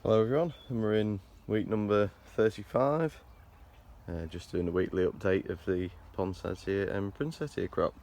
Hello everyone, and we're in week number 35, just doing a weekly update of the Poinsettia and princettia crop.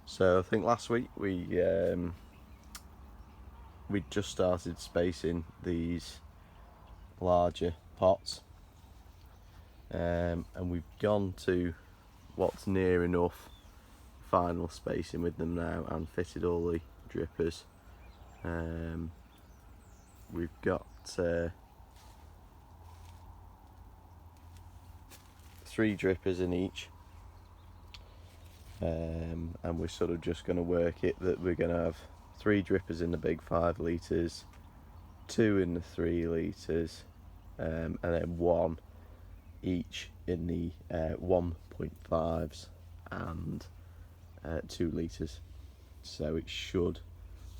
So I think last week we just started spacing these larger pots, and we've gone to what's near enough final spacing with them now and fitted all the drippers. We've got 3 drippers in each, and we're sort of just going to work it that we're going to have 3 drippers in the big 5 litres, 2 in the 3 litres, and then 1 each in the 1.5s and 2 litres. So it should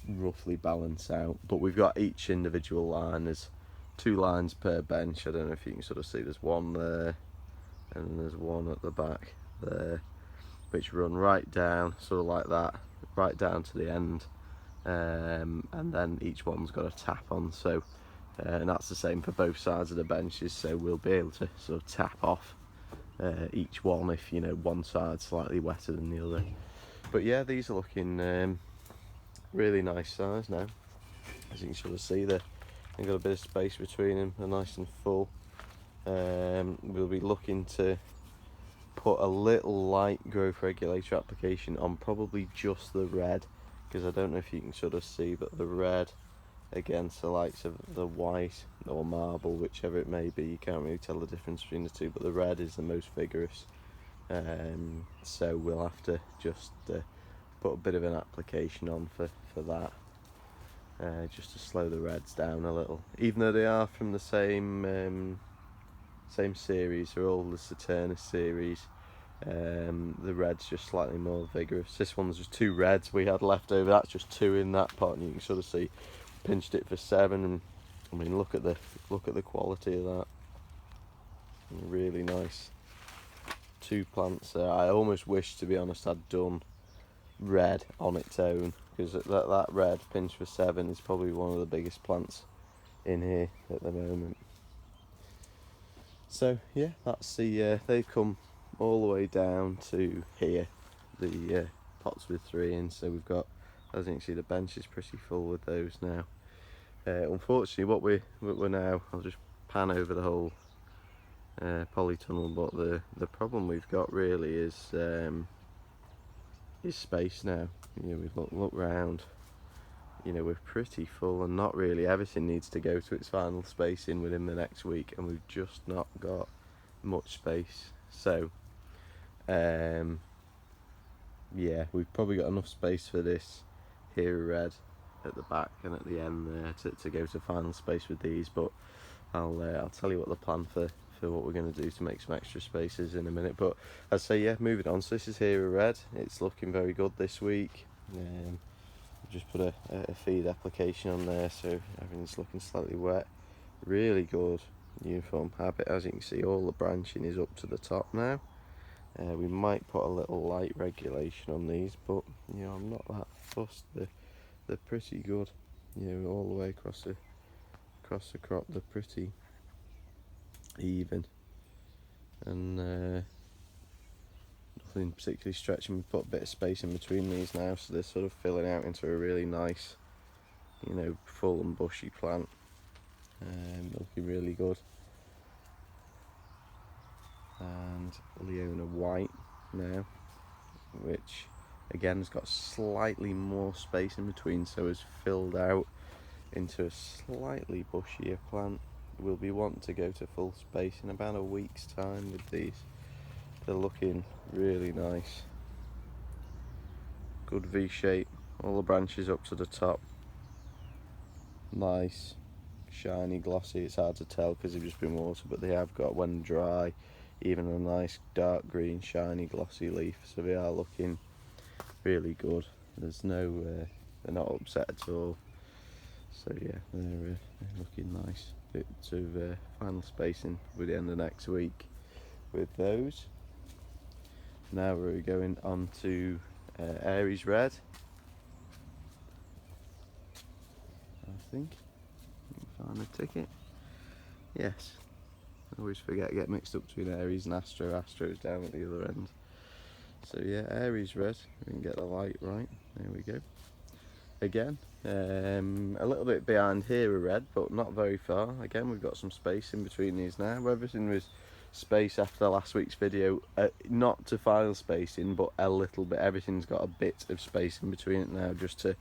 roughly balance out, but we've got each individual line. There's 2 lines per bench. I don't know if you can sort of see, there's one there and there's one at the back there, which run right down, sort of like that, right down to the end, and then each one's got a tap on. So and that's the same for both sides of the benches, so we'll be able to sort of tap off each one if one side's slightly wetter than the other. But yeah, these are looking really nice size now. As you can sort of see, they've got a bit of space between them, they're nice and full. We'll be looking to put a little light growth regulator application on probably just the red, because I don't know if you can sort of see, but the red against the likes of the white or marble, whichever it may be, you can't really tell the difference between the two, but the red is the most vigorous. So we'll have to just put a bit of an application on for that, just to slow the reds down a little, even though they are from the same series. They're all the Saturnus series. The red's just slightly more vigorous. This one's just 2 reds we had left over. That's just 2 in that pot, and you can sort of see, pinched it for 7, and I mean, look at the quality of that. Really nice 2 plants there. I almost wish, to be honest, I'd done red on its own, because that red pinched for 7 is probably one of the biggest plants in here at the moment. So yeah, that's they've come all the way down to here, the pots with 3 in. So we've got, as you can see, the bench is pretty full with those now. Unfortunately, what we're now, I'll just pan over the whole polytunnel, but the problem we've got really is space now. We've looked round, we're pretty full, and not really everything needs to go to its final spacing within the next week, and we've just not got much space. So yeah, we've probably got enough space for this here red at the back and at the end there to go to final space with these, but I'll tell you what the plan for what we're going to do to make some extra spaces in a minute. But I'd say, yeah, moving on. So this is here red. It's looking very good this week. Just put a feed application on there, so everything's looking slightly wet. Really good uniform habit. As you can see, all the branching is up to the top now. We might put a little light regulation on these, but I'm not that fussed. They're pretty good, all the way across the crop. They're pretty even, and nothing particularly stretching. We put a bit of space in between these now, so they're sort of filling out into a really nice, full and bushy plant. Looking really good. And Leona White now, which again has got slightly more space in between, so has filled out into a slightly bushier plant. We'll be wanting to go to full space in about a week's time with these. They're looking really nice. Good V shape, all the branches up to the top. Nice, shiny, glossy. It's hard to tell because they've just been watered, but they have got, when dry, even a nice dark green, shiny, glossy leaf. So they are looking really good. There's no, they're not upset at all. So yeah, they're looking nice. Bit of final spacing with the end of next week with those. Now we're going on to Aries Red, I think. Let me find the ticket. Yes. I always forget, get mixed up between Aries and Astro. Astro's down at the other end. So yeah, Aries red. We can get the light right. There we go. Again, a little bit behind here are red, but not very far. Again, we've got some space in between these now. Everything was space after last week's video, not to final spacing, but a little bit. Everything's got a bit of space in between it now, just to,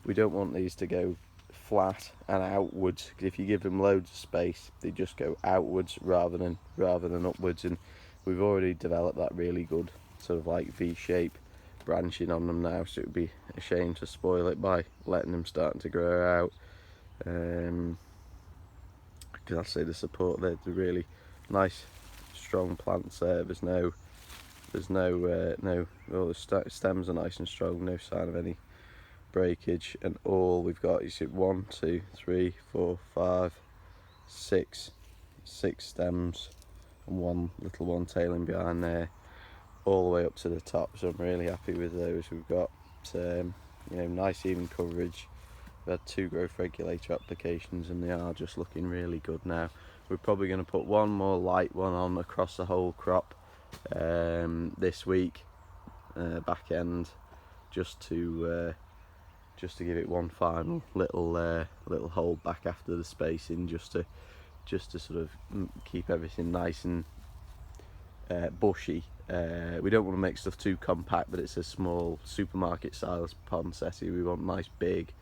we don't want these to go flat and outwards. If you give them loads of space, they just go outwards rather than upwards, and we've already developed that really good sort of like V-shape branching on them now, so it would be a shame to spoil it by letting them starting to grow out. Because I'd say the support, they're really nice strong plants there. There's no all the stems are nice and strong, no sign of any breakage, and all we've got is 1, 2, 3, 4, 5, 6 stems and one little one tailing behind there, all the way up to the top. So I'm really happy with those. We've got nice even coverage. We've had 2 growth regulator applications and they are just looking really good now. We're probably going to put one more light one on across the whole crop this week, back end, just to give it one final little hold back after the spacing, just to sort of keep everything nice and bushy. We don't want to make stuff too compact, but it's a small supermarket size poinsettia. We want nice big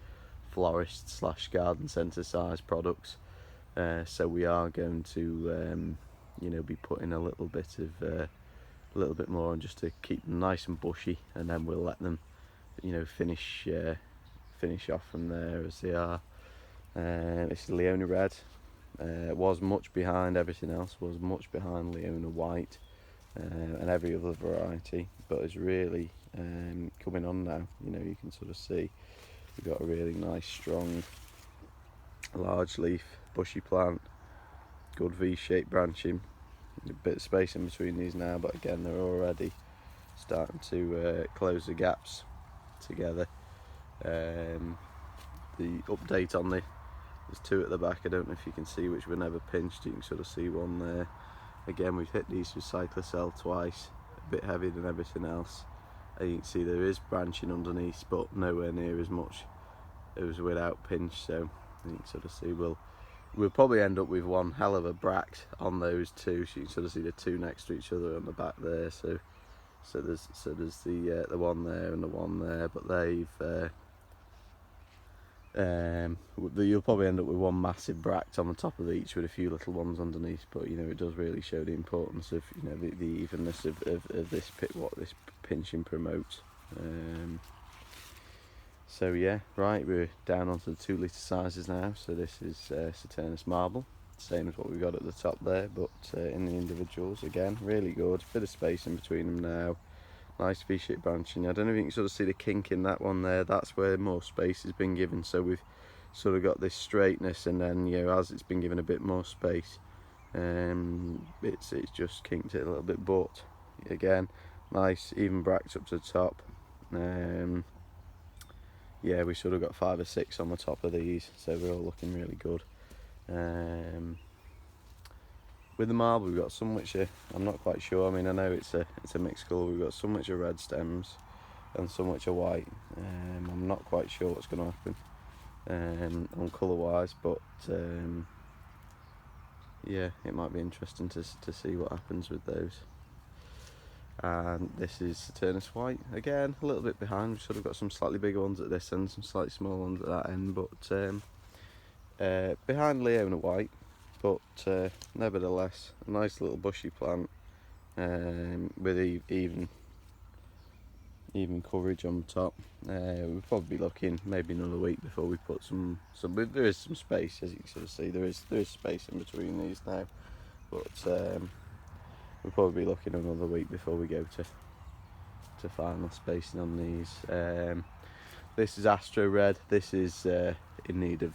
florist / garden centre size products. So we are going to be putting a little bit more on, just to keep them nice and bushy, and then we'll let them finish off from there as they are. It's Leona red. Was much behind everything else, was much behind Leona white and every other variety, but is really coming on now. You can sort of see we've got a really nice strong large leaf bushy plant, good V-shaped branching, a bit of space in between these now, but again they're already starting to close the gaps together. The update on there's 2 at the back. I don't know if you can see, which were never pinched. You can sort of see one there. Again, we've hit these with cyclocell twice, a bit heavier than everything else, and you can see there is branching underneath, but nowhere near as much as without pinch. So you can sort of see we'll probably end up with one hell of a bract on those 2. So you can sort of see the 2 next to each other on the back there. So there's the one there and the one there, but you'll probably end up with one massive bract on the top of each with a few little ones underneath. But it does really show the importance of the evenness of this what this pinching promotes. So yeah, right, we're down onto the 2 litre sizes now. So this is Saturnus marble, same as what we've got at the top there, but in the individuals, again, really good. Bit of space in between them now. Nice V-shaped branching. I don't know if you can sort of see the kink in that one there. That's where more space has been given. So we've sort of got this straightness, and then as it's been given a bit more space, it's just kinked it a little bit. But again, nice even bracts up to the top. Yeah, we sort of got 5 or 6 on the top of these, so they're all looking really good. With the marble, we've got some which are, I'm not quite sure. I mean, I know it's a mixed colour. We've got some which are red stems and some which are white. I'm not quite sure what's going to happen on colour wise, but yeah, it might be interesting to see what happens with those. And this is Saturnus white, again a little bit behind. We've sort of got some slightly bigger ones at this end, some slightly smaller ones at that end, but behind Leona white, but nevertheless a nice little bushy plant with even coverage on top. We'll probably be looking maybe another week before we put some. There is some space, as you can sort of see. There is space in between these now, but we'll probably be looking another week before we go to final spacing on these. This is Astro Red. This is in need of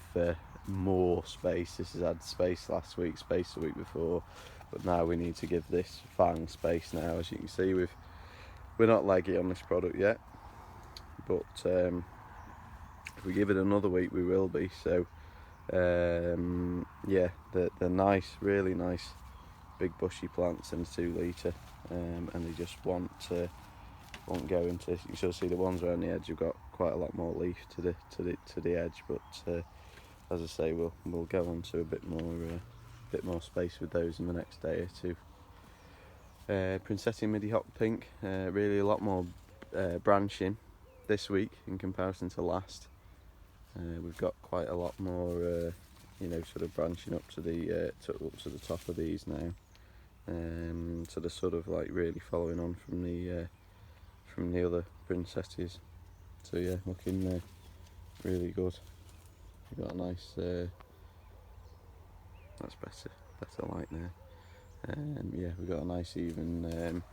more space. This has had space last week, space the week before, but now we need to give this final space now. As you can see, we're not leggy on this product yet, but if we give it another week we will be. So Yeah, they're nice, really nice, big bushy plants in a 2 litre, and they just won't go into. You can sort of see the ones around the edge have got quite a lot more leaf to the edge, but as I say, we'll go on to a bit more space with those in the next day or two. Princettia Midi Hot Pink, really a lot more branching this week in comparison to last. We've got quite a lot more, sort of branching up to the top of these now. So they're sort of like really following on from the other princesses. So yeah, looking really good. We've got a nice, that's better light there. Yeah, we've got a nice even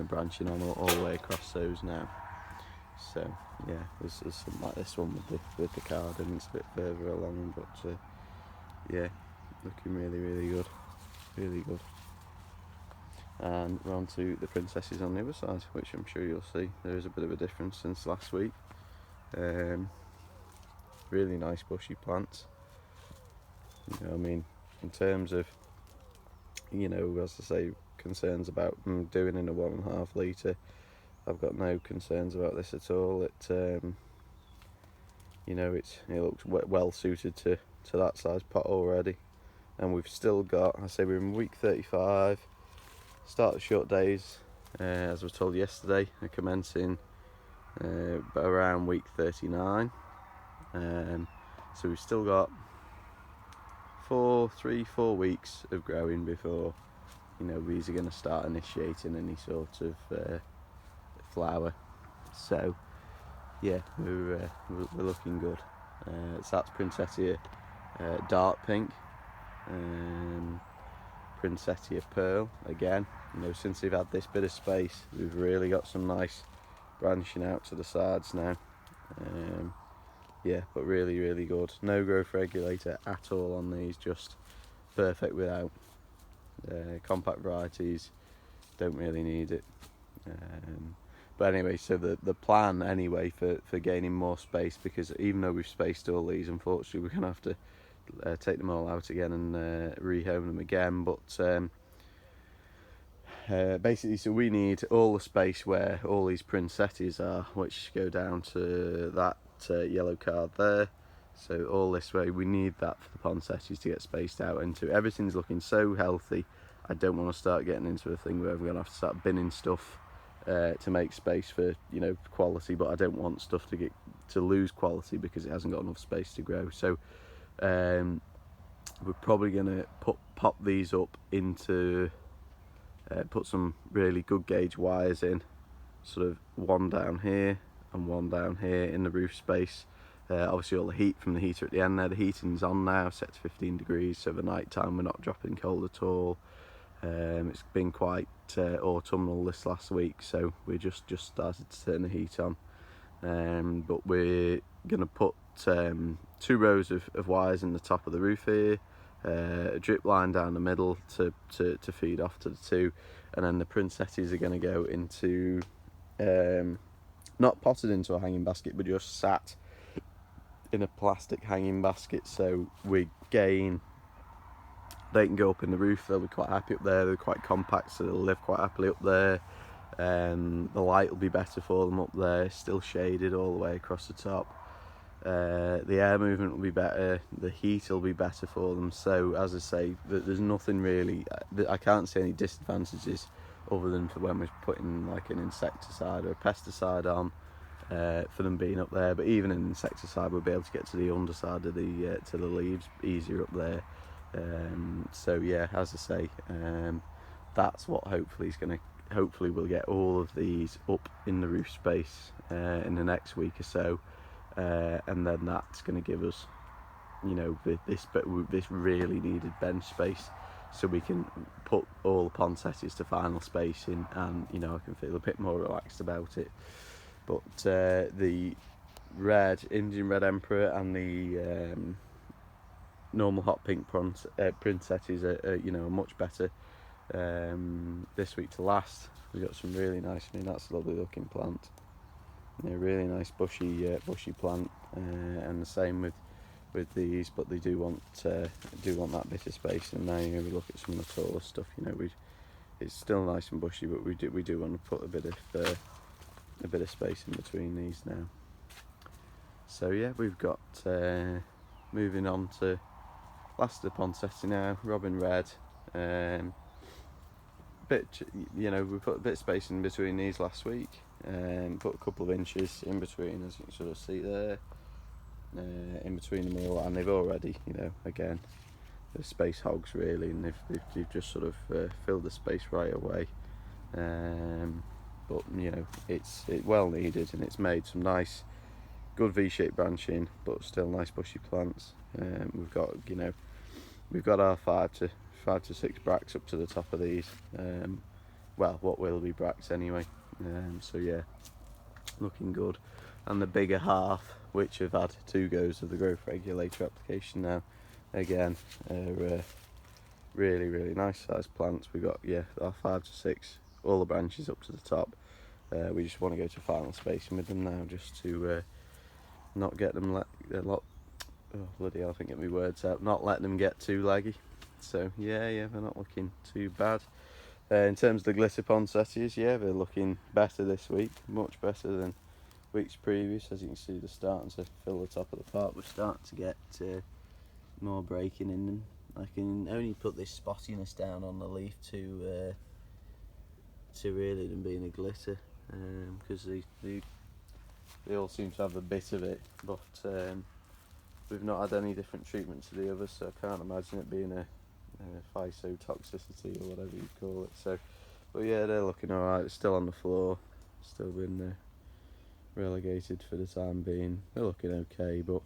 branching on all the way across those now. So yeah, there's some like this one with the garden. It's a bit further along, but yeah, looking really good, really good. And we're on to the princesses on the other side, which I'm sure you'll see there is a bit of a difference since last week. Really nice bushy plants. I mean, in terms of, as I say, concerns about doing in a 1.5 litre, I've got no concerns about this at all. It looks well suited to that size pot already, and we've still got, we're in week 35. Start of short days, as I was told yesterday, are commencing around week 39. So we've still got 4 weeks of growing before these are going to start initiating any sort of flower. So yeah, we're looking good. So that's Princettia dark pink, Princettia pearl again. Since they've had this bit of space, we've really got some nice branching out to the sides now. Yeah, but really good. No growth regulator at all on these, just perfect without. Compact varieties don't really need it. But anyway, so the plan anyway for gaining more space, because even though we've spaced all these, unfortunately we're going to have to take them all out again and rehome them again. But basically, so we need all the space where all these princettias are, which go down to that yellow card there. So all this way, we need that for the poinsettias to get spaced out into. Everything's looking so healthy. I don't want to start getting into a thing where we're going to have to start binning stuff to make space for quality, but I don't want stuff to lose quality because it hasn't got enough space to grow. So we're probably going to pop these up into put some really good gauge wires in, sort of one down here and one down here in the roof space. Obviously all the heat from the heater at the end there, the heating's on now, set to 15 degrees, so the night time we're not dropping cold at all. It's been quite autumnal this last week, so we just started to turn the heat on. But we're going to put 2 rows of wires in the top of the roof here, a drip line down the middle to feed off to the 2, and then the princesses are going to go into not potted into a hanging basket, but just sat in a plastic hanging basket, so they can go up in the roof. They'll be quite happy up there. They're quite compact, so they'll live quite happily up there. The light will be better for them up there, still shaded all the way across the top. The air movement will be better, the heat will be better for them. So as I say, there's nothing really, I can't see any disadvantages other than for when we're putting like an insecticide or a pesticide on for them being up there. But even an insecticide, we'll be able to get to the underside of to the leaves easier up there. So yeah, as I say, that's what hopefully we'll get all of these up in the roof space in the next week or so, and then that's going to give us this really needed bench space, so we can put all the poinsettias to final spacing, and I can feel a bit more relaxed about it. But the Indian Red Emperor and the normal hot pink princesses are much better this week to last. We've got some really nice, that's a lovely looking plant. really nice bushy plant, and the same with these, but they do want that bit of space. And now we look at some of the taller stuff. It's still nice and bushy, but we do want to put a bit of space in between these now. So yeah, we've got moving on to last of the Poinsettia now, Robin Red. We put a bit of space in between these last week, put a couple of inches in between, as you can sort of see there, in between them all, and they've already, again, the space hogs really, and they've just sort of filled the space right away. But it's well needed, and it's made some nice, good V-shaped branching, but still nice bushy plants. We've got our 5 to 6 bracts up to the top of these. Well, what will be bracts anyway. So yeah, looking good. And the bigger half, which have had 2 goes of the growth regulator application now, again, are really, really nice sized plants. We've got our 5 to 6, all the branches up to the top. We just want to go to final spacing with them now, just to not get them oh bloody hell, I think get my words out, not let them get too leggy. So yeah, they're not looking too bad. In terms of the glitter poinsettias, they're looking better this week, much better than weeks previous. As you can see, they're starting to fill the top of the pot. We're starting to get more breaking in them. I can only put this spottiness down on the leaf to really them being a glitter, because they all seem to have a bit of it, but we've not had any different treatment to the others, so I can't imagine it being a phytotoxicity or whatever you call it. So, but yeah, they're looking alright. They're still on the floor, still been relegated for the time being. They're looking okay, but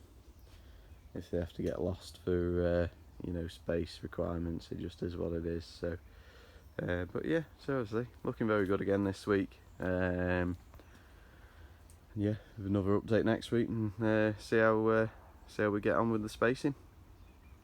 if they have to get lost for space requirements, it just is what it is. So, but yeah, seriously, looking very good again this week. With another update next week, and see how we get on with the spacing.